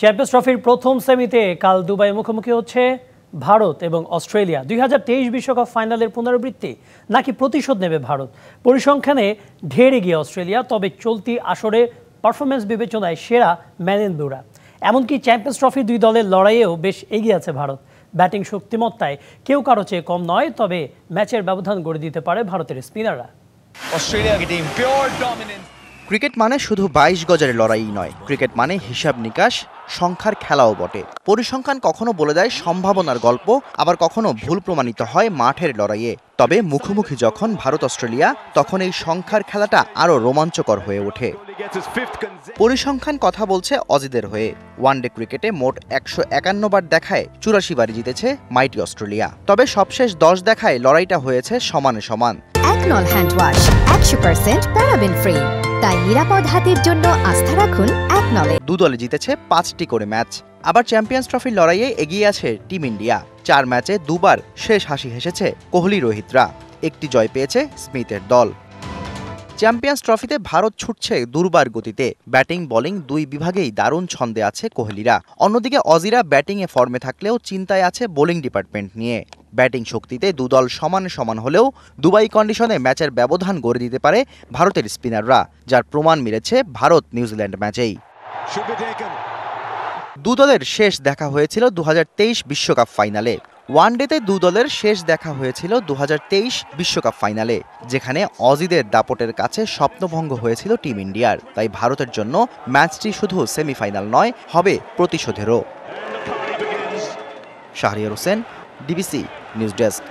Champions ট্রফির প্রথম সেমিতে কাল দুবাই মুখোমুখি হচ্ছে ভারত এবং অস্ট্রেলিয়া। 2023 বিশ্বকাপ ফাইনালের পুনরাবৃত্তি নাকি প্রতিশোধ নেবে ভারত? পরিসংখ্যানে ঢের এগিয়ে অস্ট্রেলিয়া, তবে চলতি আসরে পারফরমেন্স বিবেচনায় সেরা ম্যানেন্দুরা। এমনকি চ্যাম্পিয়ন্স ট্রফি দুই দলের লড়াইয়েও বেশ এগিয়ে আছে ভারত। ব্যাটিং শক্তিমত্তায় কেউ কারো চেয়ে কম নয়, তবে ম্যাচের ব্যবধান গড়ে দিতে পারে ভারতের স্পিনাররা। ক্রিকেট মানে শুধু 22 গজের লড়াই নয়, ক্রিকেট মানে হিসাব নিকাশ, সংখ্যার খেলাও বটে। পরিসংখ্যান কখনো বলে দেয় সম্ভাবনার গল্প, আবার কখনো ভুল প্রমাণিত হয় মাঠের লড়াইয়ে। তবে মুখোমুখি যখন ভারত অস্ট্রেলিয়া, তখন এই সংখ্যার খেলাটা আরও রোমাঞ্চকর হয়ে ওঠে। পরিসংখ্যান কথা বলছে অজিদের হয়ে। ওয়ানডে ক্রিকেটে মোট 151 বার দেখায় 84 বারই জিতেছে মাইটি অস্ট্রেলিয়া। তবে সবশেষ 10 দেখায় লড়াইটা হয়েছে সমানে সমান। একনল হ্যান্ড ওয়াশ 100% প্যারাবেন ফ্রি, তাই নিরাপদ হাতের জন্য আস্থা রাখুন একনলে। দু দলে জিতেছে 5টি করে ম্যাচ। আবার চ্যাম্পিয়ন্স ট্রফির লড়াইয়ে এগিয়ে আছে টিম ইন্ডিয়া। 4 ম্যাচে 2 বার শেষ হাসি হেসেছে কোহলি রোহিতরা। একটি জয় পেয়েছে স্মিথের দল। চ্যাম্পিয়ন্স ট্রফিতে ভারত ছুটছে দুর্বার গতিতে। ব্যাটিং বোলিং দুই বিভাগেই দারুণ ছন্দে আছে কোহলিরা। অন্যদিকে অজিরা ব্যাটিংয়ে ফর্মে থাকলেও চিন্তায় আছে বোলিং ডিপার্টমেন্ট নিয়ে। ব্যাটিং শক্তিতে দুদল সমানে সমান হলেও দুবাই কন্ডিশনে ম্যাচের ব্যবধান গড়ে দিতে পারে ভারতের স্পিনাররা, যার প্রমাণ মিলেছে ভারত নিউজিল্যান্ড ম্যাচেই। দু দলের শেষ দেখা হয়েছিল 2023 বিশ্বকাপ ফাইনালে। ওয়ানডেতে দু দলের শেষ দেখা হয়েছিল 2023 বিশ্বকাপ ফাইনালে, যেখানে অজিদের দাপটের কাছে স্বপ্নভঙ্গ হয়েছিল টিম ইন্ডিয়ার। তাই ভারতের জন্য ম্যাচটি শুধু সেমিফাইনাল নয়, হবে প্রতিশোধেরও। Shahriar Hossain, DBC news desk.